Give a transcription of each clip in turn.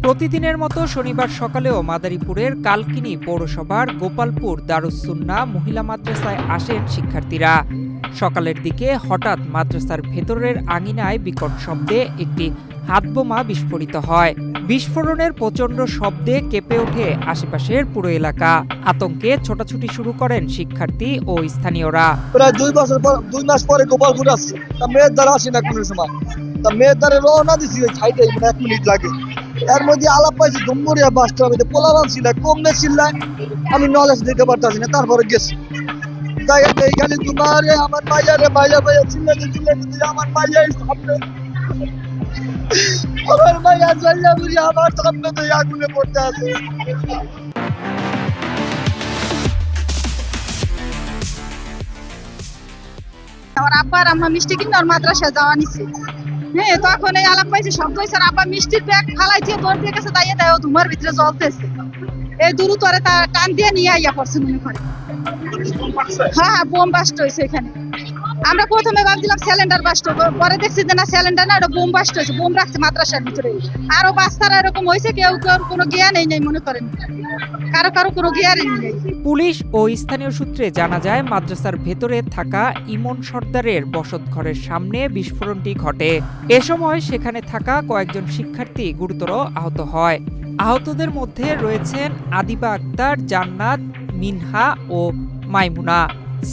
প্রতিদিনের মতো শনিবার সকালেও মাদারীপুরের কালকিনি পৌরসভার গোপালপুর দারুস সুন্নাহ মহিলা মাদ্রাসায় আসেন শিক্ষার্থীরা। সকালের দিকে হঠাৎ মাদ্রাসার ভেতরের আঙিনায় বিকট শব্দে একটি হাতবোমা বিস্ফোরিত হয়। বিস্ফোরণের প্রচণ্ড শব্দে কেঁপে ওঠে আশেপাশের পুরো এলাকা। আতঙ্কে ছোটাছুটি শুরু করেন শিক্ষার্থী ও স্থানীয়রা। প্রায় 2 মাস পরে গোপালপুর আসছি, তা মেয়ের দ্বারা আসি না কোনো সময়, তা মেয়ের দ্বারা রওনা দিছি ওই সাইডে 1 মিনিট লাগে। এর মধ্যে আলাপ পাইছি ধুমুরিয়া বাসটা আমি পোলাবান ছিল কমনে চিল্লায়, আমি নলেজ দিতে পারতাছি না, তারপরে গেছি এইখানে তোমার আমার মাইয়া চিল্লাতে আমার মাইয়া সামনে আমার মাইয়া বুড়ি আমার সামনে তো আগুনে পড়তে আছে। আমার আব্বার আম্মা মিষ্টি কিনে ওর মাদ্রাসায় যাওয়া নিছে। হ্যাঁ, তখন এই আলাপ পাইছে শব্দ হয়েছে, আব্বা মিষ্টির ব্যাগ ফালাইছে, দৌড় দিয়ে গেছে, দাঁড়িয়ে দেয় ধুমার ভিতরে জ্বলতেছে। এই দূরতরে তার টান দিয়ে নিয়ে আইয়া পড়ছে মনে করে। হ্যাঁ, বোম বাস্ট হয়েছে এখানে। আমরা প্রথমে ভাবছিলাম সিলিন্ডার বাস্ট হবে, পরে দেখছি যে না সিলিন্ডার না, ওটা বোম বাস্ট হয়েছে। বোম রাখছে মাদ্রাসার ভিতরে। আরো বাচ্চারা এরকম হয়েছে, কেউ কোনো জ্ঞানই নেই মনে করেন, কারো কোনো জ্ঞানই নেই। পুলিশ ও স্থানীয় সূত্রে জানা যায় মাদ্রাসার ভেতরে থাকা ইমন সর্দারের বসতঘরের সামনে বিস্ফোরণটি ঘটে। এ সময় সেখানে থাকা কয়েকজন শিক্ষার্থী গুরুতর আহত হয়। আহতদের মধ্যে রয়েছেন আদিবা আক্তার, জান্নাত, মিনহা ও মাইমুনা।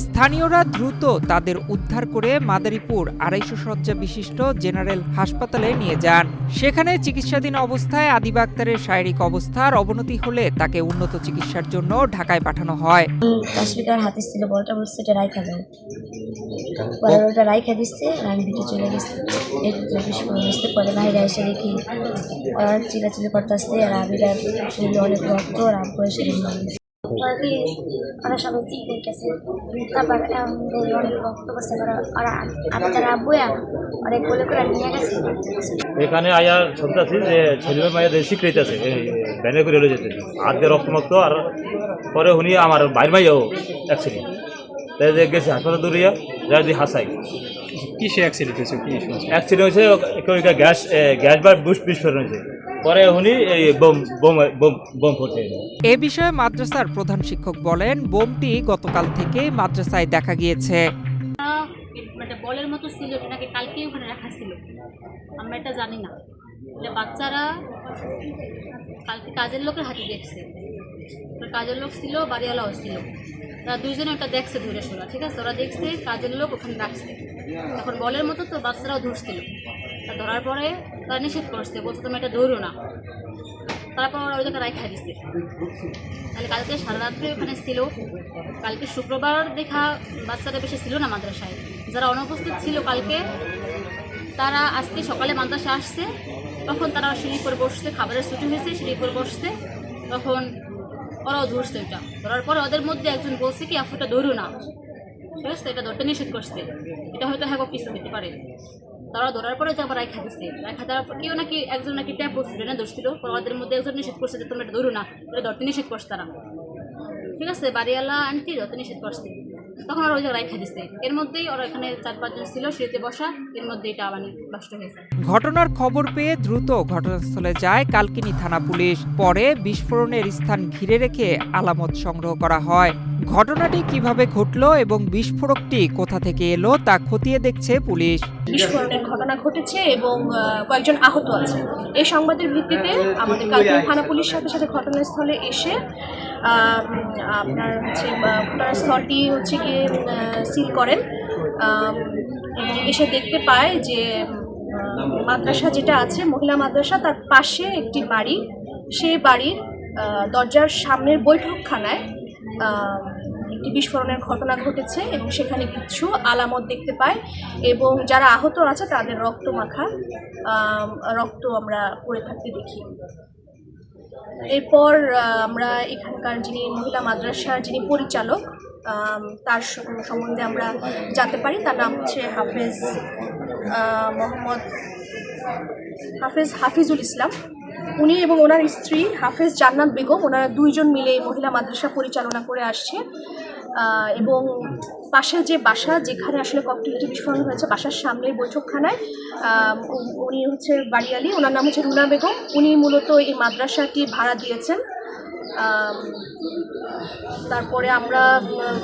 স্থানীয়রা দ্রুত তাদের উদ্ধার করে মাদারীপুর 250 শয্যা বিশিষ্ট জেনারেল হাসপাতালে নিয়ে যান। সেখানে চিকিৎসাধীন অবস্থায় আদিবা আক্তারের শারীরিক অবস্থার অবনতি হলে তাকে উন্নত চিকিৎসার জন্য ঢাকায় পাঠানো হয়। হাতে ছিল বলটা বলছে এটা রাইখা দাও, পরে ওটা রাইখা দিচ্ছে, আমি ভিতরে চলে গেছি। পরে বাইরে এসে দেখি ওরা চিলাচিলি করতে আসছে, আর আবিরার শরীরে অনেক রক্ত, আর আব্বু এসে ওরা সবাই চিন্তা গেছে। তারপর অনেক রক্ত করছে, তার আব্বু অনেক বলে করে নিয়ে গেছে। এখানে আয়ার শুনতেছি যে ছেলেমেয়ে মায়ের স্বীকৃতি আছে, ব্যানে করে যেতে হাত দিয়ে রক্তমুক্ত। আর পরে উনি আমার বাইর মাইয়াও অ্যাক্সিডেন্ট গেছে হাসপাতাল দূরিয়া রাজি হাসাই। কি সে অ্যাক্সিডেন্ট হয়েছে? কি অ্যাক্সিডেন্ট হয়েছে? গ্যাস বা বিস্ফোরণ হয়েছে, পরে উনি এই বোম ফুটে। এ বিষয়ে মাদ্রাসার প্রধান শিক্ষক বলেন, বোমটি গতকাল থেকে মাদ্রাসায় দেখা গিয়েছে। বলের মতো ছিল, এটাকে কালকেই ওখানে রাখা ছিল, আমরা এটা জানি না। বাচ্চারা কালকে কাজের লোকের হাতে দেখছে, কাজের লোক ছিল, বাড়িওয়ালাও ছিল, তারা দুইজনে ওটা দেখছে ধরে শোনা, ঠিক আছে, ওরা দেখছে কাজের লোক ওখানে রাখছে। এখন বলের মতো তো বাচ্চারাও ধরছিল, ধরার পরে তারা নিষেধ করছে, বলছে তুমি এটা ধরো না। তারপর ওরা ওই জায়গায় রাইখা দিচ্ছে। তাহলে কালকে সারা রাত্রে ওখানে ছিল। কালকে শুক্রবার দেখা বাচ্চারা বেশি ছিল না মাদ্রাসায়, যারা অনুপস্থিত ছিল কালকে তারা আজকে সকালে মাদ্রাসা আসছে, তখন তারা সিঁড়ি করে বসছে, খাবারের ছুটি হয়েছে, সিঁড়ি করে বসছে, তখন ওরাও ধরছে। ওইটা ধরার পরে ওদের মধ্যে একজন বলছে কি আফুটা ধরো না, ঠিক আছে, এটা ধরতে নিষেধ করছে, এটা হয়তো হ্যাঁ কিছু দিতে পারে। তারা ধরার পরে যে আবার রাইখা দিচ্ছে, রাইখা দেওয়ার পর কেউ নাকি একজন নাকি ট্যাপ বসছিল না, ধরছিল, ওদের মধ্যে একজন নিষেধ করছে যে তোমরা এটা ধরো না, এটা ধরতে নিষেধ করছে তারা, ঠিক আছে, বাড়িওয়ালা আন্টি ধরতে নিষেধ করছে, তখন ওরা ওই জায়গায় রাইখা দিচ্ছে। এর মধ্যেই ওরা এখানে 4-5 জন ছিল সিঁড়িতে বসা, এর মধ্যে এটা মানে নষ্ট হয়েছে। ঘটনার খবর পেয়ে দ্রুত ঘটনাস্থলে যায় কালকিনি থানা পুলিশ। পরে বিস্ফোরণের স্থান ঘিরে রেখে আলামত সংগ্রহ করা হয়। ঘটনাটি কিভাবে ঘটলো এবং বিস্ফোরকটি কোথা থেকে এলো তা খতিয়ে দেখছে পুলিশ। বিস্ফোরণের ঘটনা ঘটেছে এবং কয়েকজন আহত আছে। এই সংবাদের ভিত্তিতে আমাদের কালকিনি থানা পুলিশ সাথে সাথে ঘটনাস্থলে এসে আপনার ঘটনাস্থলটি গিয়ে সিল করেন এবং এসে দেখতে পায় যে মাদ্রাসা যেটা আছে মহিলা মাদ্রাসা, তার পাশে একটি বাড়ি, সেই বাড়ির দরজার সামনের বৈঠকখানায় একটি বিস্ফোরণের ঘটনা ঘটেছে এবং সেখানে কিছু আলামত দেখতে পাই এবং যারা আহত আছে তাদের রক্ত মাখা রক্ত আমরা পড়ে থাকতে দেখি। এরপর আমরা এখানকার যিনি মহিলা মাদ্রাসার যিনি পরিচালক তার সম্বন্ধে আমরা জানতে পারি। তার নাম হচ্ছে হাফিজুল ইসলাম। উনি এবং ওনার স্ত্রী হাফেজ জান্নাত বেগম, ওনারা দুইজন মিলে মহিলা মাদ্রাসা পরিচালনা করে আসছে এবং পাশে যে বাসা যেখানে আসলে ককটেলটি বিস্ফোরণ হয়েছে, বাসার সামনের বৈঠকখানায় উনি হচ্ছে বাড়িয়ালি, ওনার নাম হচ্ছে রুনা বেগম। উনি মূলত এই মাদ্রাসাটি ভাড়া দিয়েছেন। তারপরে আমরা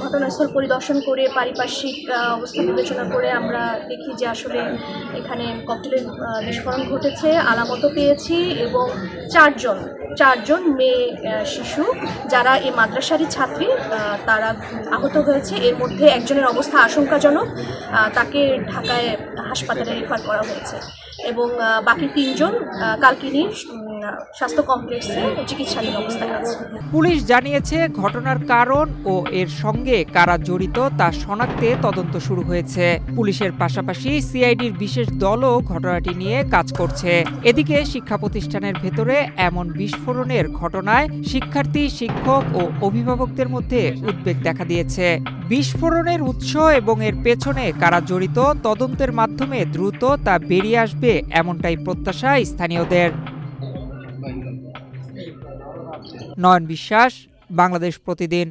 ঘটনাস্থল পরিদর্শন করে পারিপার্শ্বিক অবস্থা বিবেচনা করে আমরা দেখি যে আসলে এখানে ককটেলের বিস্ফোরণ ঘটেছে, আলামতও পেয়েছি, এবং চারজন মেয়ে শিশু যারা এই মাদ্রাসারই ছাত্রী তারা আহত হয়েছে। এর মধ্যে একজনের অবস্থা আশঙ্কাজনক, তাকে ঢাকায় হাসপাতালে রেফার করা হয়েছে, এবং বাকি 3 জন কালকিনি স্বাস্থ্য কমপ্লেক্সে চিকিৎসাধীন অবস্থায় আছে। পুলিশ জানিয়েছে ঘটনার কারণ ও এর সঙ্গে কারা জড়িত তা শনাক্তে তদন্ত শুরু হয়েছে। পুলিশের পাশাপাশি সিআইডির বিশেষ দলও ঘটনাটি নিয়ে কাজ করছে। এদিকে শিক্ষা প্রতিষ্ঠানের ভেতরে এমন বিস্ফোরণের ঘটনায় শিক্ষার্থী, শিক্ষক ও অভিভাবকদের মধ্যে উদ্বেগ দেখা দিয়েছে। বিস্ফোরণের উৎস এবং এর পেছনে কারা জড়িত তদন্তের মাধ্যমে দ্রুত তা বেরিয়ে আসবে এমনটাই প্রত্যাশা স্থানীয়দের। নয়ন বিশ্বাস, বাংলাদেশ প্রতিদিন।